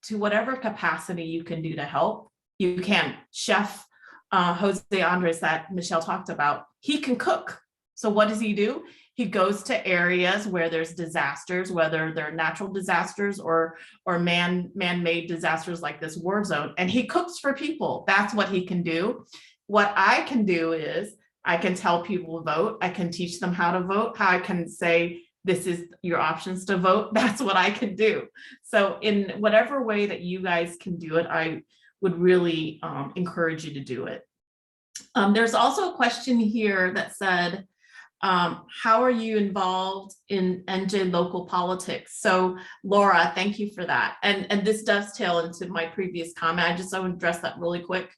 to whatever capacity you can do to help, you can. Chef Jose Andres that Michelle talked about, he can cook. So what does he do? He goes to areas where there's disasters, whether they're natural disasters or man-made disasters like this war zone, and he cooks for people. That's what he can do. What I can do is I can tell people to vote. I can teach them how to vote, how I can say, this is your options to vote. That's what I can do. So in whatever way that you guys can do it, I would really encourage you to do it. There's also a question here that said, how are you involved in NJ local politics? So Laura, thank you for that. And this does tail into my previous comment. I want to address that really quick.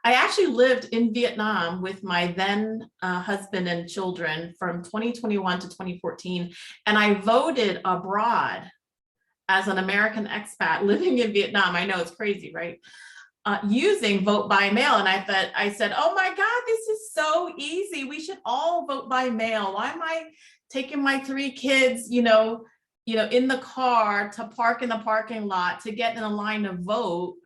I actually lived in Vietnam with my then husband and children from 2021 to 2014, and I voted abroad as an American expat living in Vietnam. I know it's crazy, right? Using vote by mail. And I said, oh my God, this is so easy. We should all vote by mail. Why am I taking my 3 kids, in the car to park in the parking lot to get in a line to vote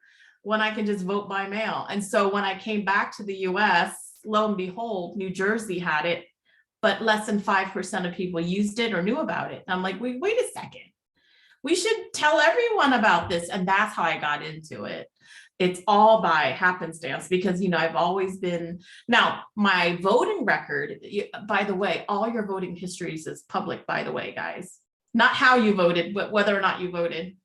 when I can just vote by mail? And so when I came back to the US, lo and behold, New Jersey had it, but less than 5% of people used it or knew about it. And I'm like, wait a second. We should tell everyone about this. And that's how I got into it. It's all by happenstance because, I've always been, now my voting record, by the way, all your voting histories is public, by the way, guys, not how you voted, but whether or not you voted.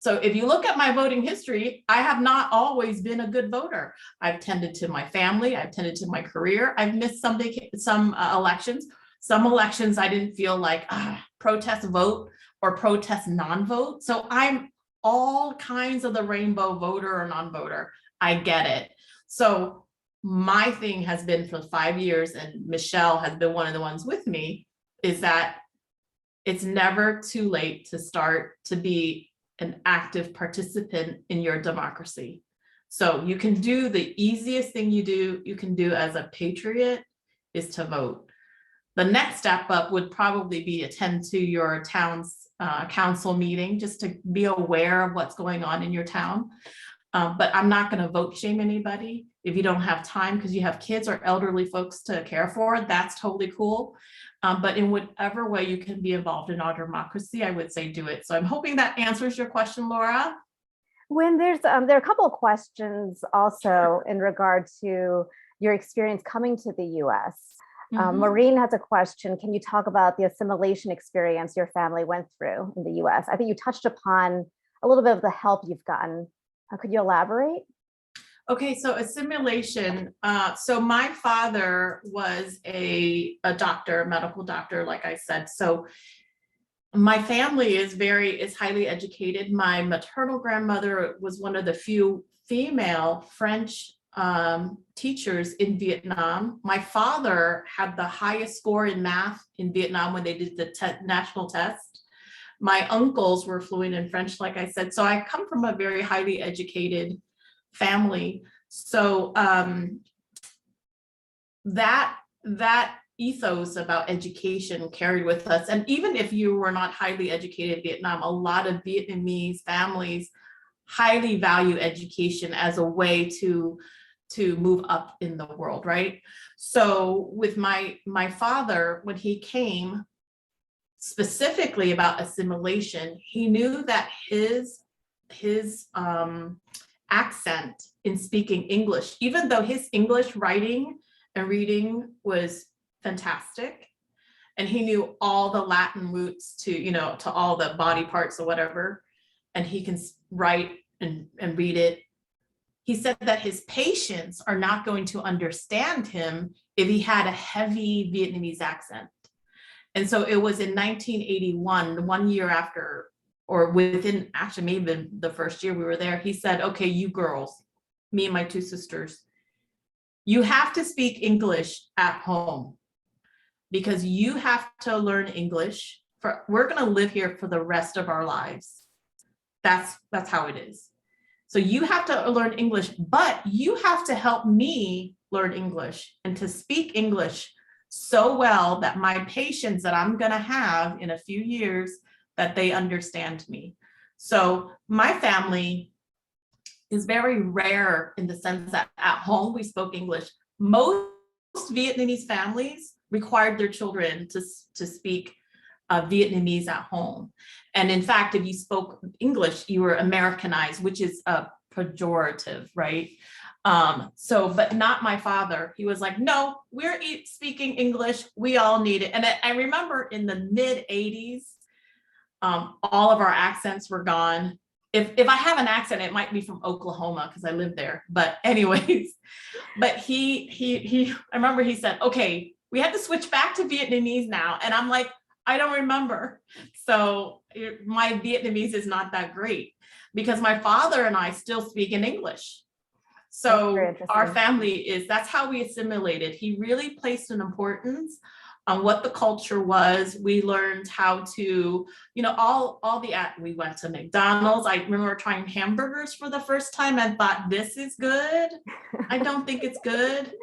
So if you look at my voting history, I have not always been a good voter. I've tended to my family, I've tended to my career. I've missed some elections. Some elections I didn't feel like protest vote or protest non-vote. So I'm all kinds of the rainbow, voter or non-voter. I get it. So my thing has been for 5 years, and Michelle has been one of the ones with me, is that it's never too late to start to be an active participant in your democracy. So you can do the easiest thing you can do as a patriot is to vote. The next step up would probably be attend to your town's council meeting, just to be aware of what's going on in your town. But I'm not going to vote shame anybody. If you don't have time because you have kids or elderly folks to care for, that's totally cool. But in whatever way you can be involved in our democracy, I would say do it. So I'm hoping that answers your question, Laura. When there are a couple of questions also in regard to your experience coming to the US. Maureen has a question. Can you talk about the assimilation experience your family went through in the US? I think you touched upon a little bit of the help you've gotten. Could you elaborate? Okay, so assimilation. So my father was a doctor, a medical doctor, like I said. So my family is highly educated. My maternal grandmother was one of the few female French teachers in Vietnam. My father had the highest score in math in Vietnam when they did the national test. My uncles were fluent in French, like I said. So I come from a very highly educated family. So that ethos about education carried with us. And even if you were not highly educated in Vietnam, a lot of Vietnamese families highly value education as a way to move up in the world, right? So with my father, when he came specifically about assimilation, he knew that his accent in speaking English, even though his English writing and reading was fantastic, and he knew all the Latin roots to all the body parts or whatever, and he can write and read it. He said that his patients are not going to understand him if he had a heavy Vietnamese accent. And so it was in 1981, 1 year after, or within, actually maybe the first year we were there, he said, okay, you girls, me and my 2 sisters, you have to speak English at home because you have to learn English. We're going to live here for the rest of our lives. That's how it is. So you have to learn English, but you have to help me learn English and to speak English so well that my patients that I'm going to have in a few years, that they understand me. So my family is very rare in the sense that at home we spoke English. Most Vietnamese families required their children to speak Vietnamese at home. And in fact, if you spoke English, you were Americanized, which is a pejorative, right? But not my father. He was like, no, we're speaking English. We all need it. And I remember in the mid 80s, all of our accents were gone. If I have an accent, it might be from Oklahoma because I live there. But anyways, but I remember he said, okay, we have to switch back to Vietnamese now. And I'm like, I don't remember. So my Vietnamese is not that great because my father and I still speak in English. So our family that's how we assimilated. He really placed an importance on what the culture was. We learned how to, we went to McDonald's. I remember trying hamburgers for the first time and thought, this is good. I don't think it's good.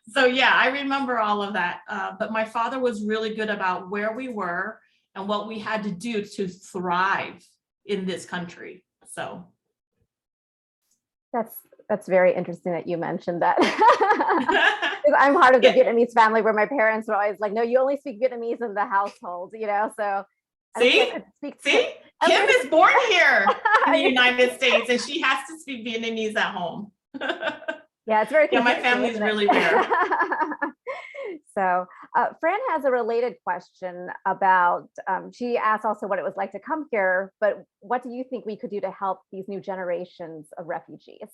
So yeah, I remember all of that. But my father was really good about where we were and what we had to do to thrive in this country. So. That's very interesting that you mentioned that. I'm part of the Vietnamese family where my parents were always like, no, you only speak Vietnamese in the household, so. See, Kim is born here in the United States and she has to speak Vietnamese at home. Yeah, it's very my family is really rare. So Fran has a related question about, she asked also what it was like to come here, but what do you think we could do to help these new generations of refugees?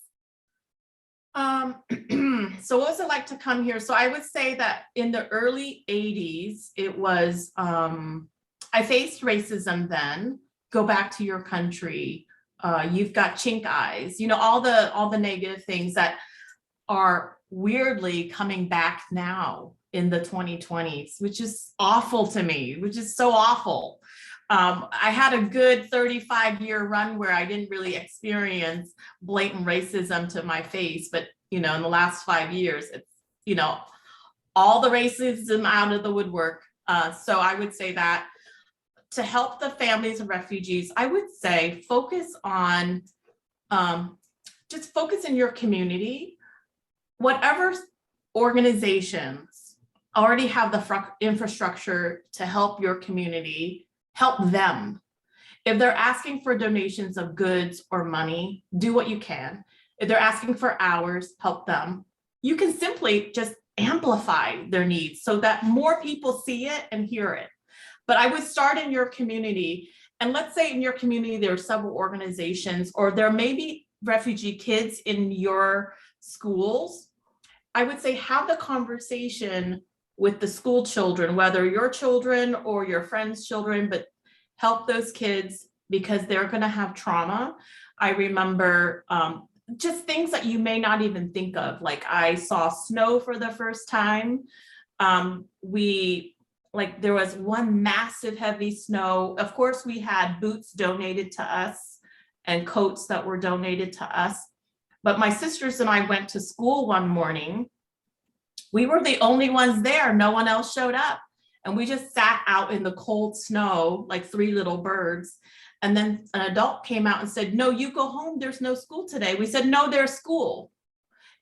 So what was it like to come here? So I would say that in the early 80s, it was, I faced racism then. Go back to your country. You've got chink eyes, all the negative things that are weirdly coming back now in the 2020s, which is awful to me, which is so awful. I had a good 35-year run where I didn't really experience blatant racism to my face, but in the last 5 years, it's all the racism out of the woodwork. So I would say that to help the families of refugees, I would say focus on just focus in your community. Whatever organizations already have the infrastructure to help your community, help them. If they're asking for donations of goods or money, do what you can. If they're asking for hours, help them. You can simply just amplify their needs so that more people see it and hear it. But I would start in your community. And let's say in your community, there are several organizations, or there may be refugee kids in your schools. I would say have the conversation with the school children, whether your children or your friends' children, but help those kids because they're going to have trauma. I remember just things that you may not even think of. Like I saw snow for the first time. There was one massive heavy snow. Of course, we had boots donated to us and coats that were donated to us. But my sisters and I went to school one morning. We were the only ones there. No one else showed up. And we just sat out in the cold snow, like three little birds. And then an adult came out and said, no, you go home. There's no school today. We said, no, there's school.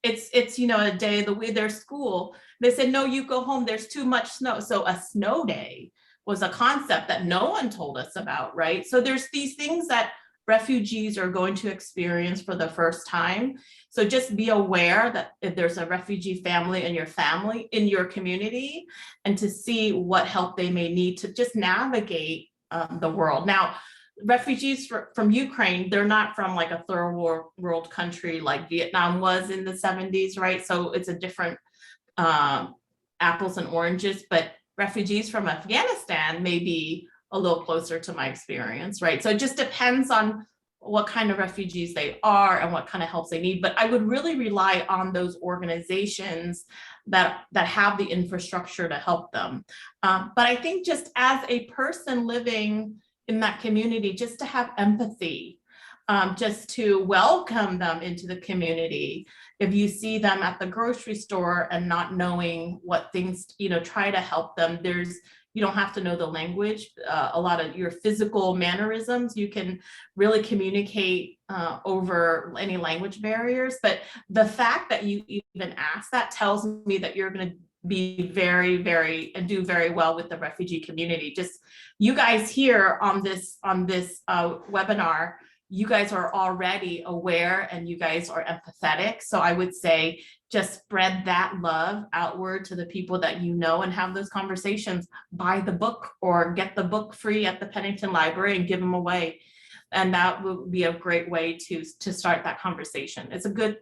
It's a day of the week, there's school. They said, no, you go home. There's too much snow. So a snow day was a concept that no one told us about, right? So there's these things that refugees are going to experience for the first time. So just be aware that if there's a refugee family in your community, and to see what help they may need to just navigate the world. Now, refugees from Ukraine, they're not from like a third world country like Vietnam was in the 70s, right? So it's a different apples and oranges, but refugees from Afghanistan may be a little closer to my experience, right? So it just depends on what kind of refugees they are and what kind of help they need. But I would really rely on those organizations that have the infrastructure to help them. But I think just as a person living in that community, just to have empathy, just to welcome them into the community. If you see them at the grocery store and not knowing what things, try to help them. You don't have to know the language. A lot of your physical mannerisms, you can really communicate over any language barriers. But the fact that you even ask that tells me that you're going to be very, and do very well with the refugee community. Just you guys here on this webinar, you guys are already aware and you guys are empathetic. So I would say just spread that love outward to the people that you know and have those conversations. Buy the book or get the book free at the Pennington Library and give them away. And that would be a great way to start that conversation. It's a good,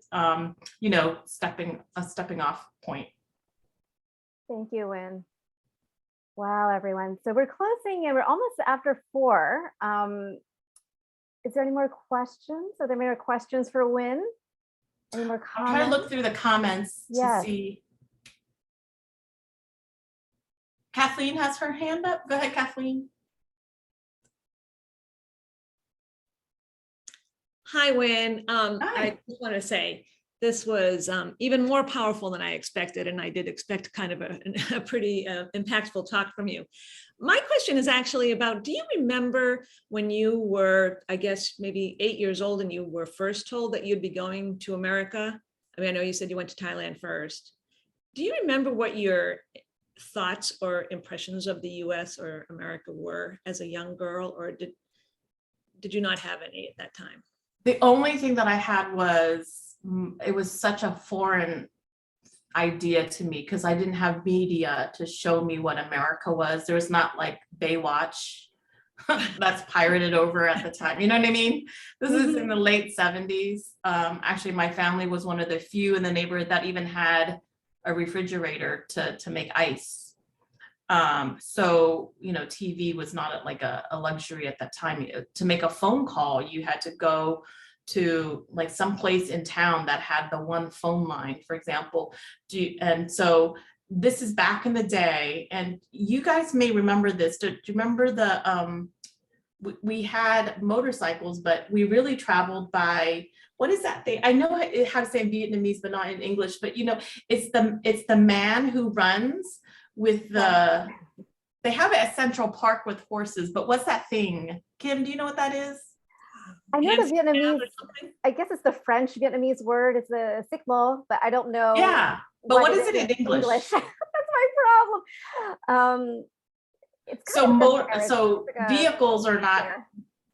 you know, stepping off point. Thank you, Winn. Wow, everyone. So we're closing and we're almost after 4. Is there any more questions? Are there any more questions for Winn? Any more comments? I'll try to look through the comments to see. Kathleen has her hand up. Go ahead, Kathleen. Hi, Winn. Hi. I just want to say this was even more powerful than I expected, and I did expect kind of a pretty impactful talk from you. My question is actually about, do you remember when you were, I guess, maybe 8 years old and you were first told that you'd be going to America? I mean, I know you said you went to Thailand first. Do you remember what your thoughts or impressions of the US or America were as a young girl, or did you not have any at that time? The only thing that I had was, it was such a foreign idea to me because I didn't have media to show me what America was. There was not like Baywatch that's pirated over at the time. You know what I mean? This is in the late 70s. Actually, my family was one of the few in the neighborhood that even had a refrigerator to make ice. So, you know, TV was not like a luxury at that time. To make a phone call, you had to go to like some place in town that had the one phone line, for example. And so this is back in the day, and you guys may remember this. Do you remember the, we had motorcycles, but we really traveled by, what is that thing? I know how to say in Vietnamese, but not in English, but you know, it's the man who runs with the, they have it at Central Park with horses, but what's that thing? Kim, do you know what that is? I know the Vietnamese, I guess it's the French Vietnamese word. It's a sick mo, but I don't know. Yeah, but what is it in English? That's my problem. It's So vehicles are not.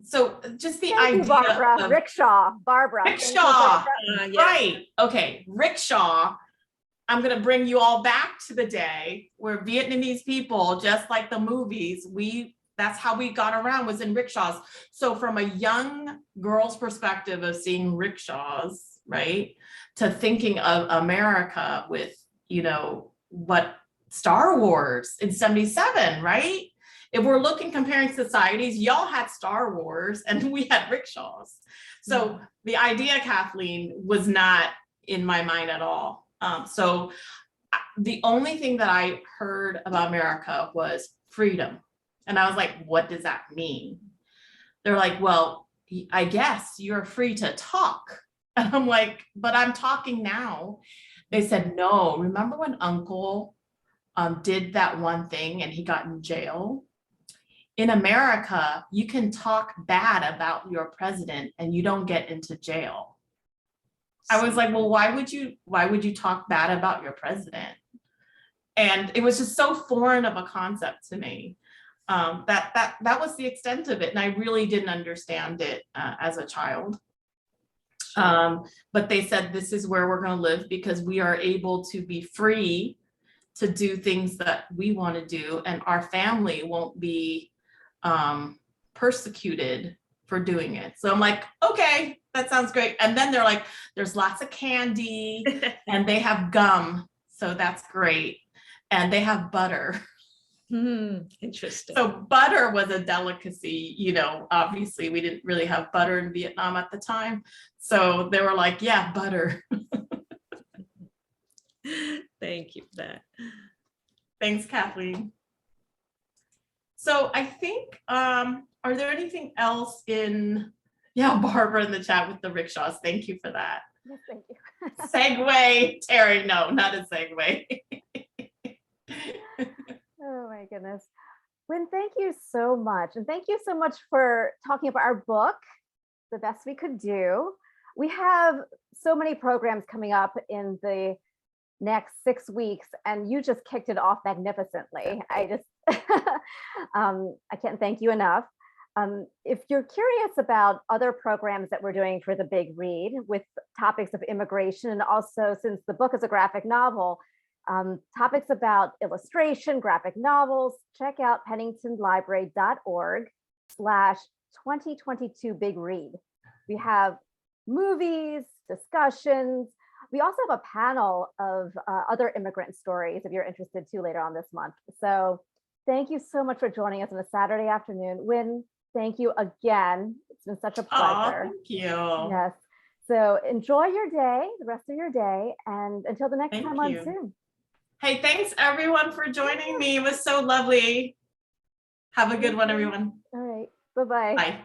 So just the idea Barbara, of rickshaw, Barbara. Rickshaw, Yeah. right? Okay, rickshaw. I'm gonna bring you all back to the day where Vietnamese people, just like the movies, that's how we got around, was in rickshaws. So from a young girl's perspective of seeing rickshaws, right, to thinking of America with, you know, what Star Wars in 77, right? If we're comparing societies, y'all had Star Wars and we had rickshaws. So the idea, Kathleen, was not in my mind at all. So the only thing that I heard about America was freedom. And I was like, what does that mean? They're like, well, I guess you're free to talk. And I'm like, but I'm talking now. They said, no, remember when Uncle did that one thing and he got in jail? In America, you can talk bad about your president and you don't get into jail. I was like, well, why would you talk bad about your president? And it was just so foreign of a concept to me. That was the extent of it. And I really didn't understand it as a child. But they said, this is where we're going to live because we are able to be free to do things that we want to do. And our family won't be persecuted for doing it. So I'm like, okay, that sounds great. And then they're like, there's lots of candy and they have gum. So that's great. And they have butter. Interesting. So butter was a delicacy, you know, obviously we didn't really have butter in Vietnam at the time. So they were like, yeah, butter. Thank you for that. Thanks, Kathleen. So I think, are there anything else in, yeah, Barbara in the chat with the rickshaws. Thank you for that. Yes, thank you. Segue, Terry, no, not a segue. Oh my goodness. Winn, thank you so much. And thank you so much for talking about our book, The Best We Could Do. We have so many programs coming up in the next 6 weeks, and you just kicked it off magnificently. I can't thank you enough. If you're curious about other programs that we're doing for the Big Read with topics of immigration, and also since the book is a graphic novel, topics about illustration, graphic novels, check out penningtonlibrary.org/2022 Big Read. We have movies, discussions. We also have a panel of other immigrant stories if you're interested too later on this month. So thank you so much for joining us on a Saturday afternoon. Winn, thank you again. It's been such a pleasure. Thank you. Yes. So enjoy your day, the rest of your day, and until the next Thank time on you. Zoom. Hey, thanks everyone for joining me. It was so lovely. Have a good one, everyone. All right. Bye-bye. Bye.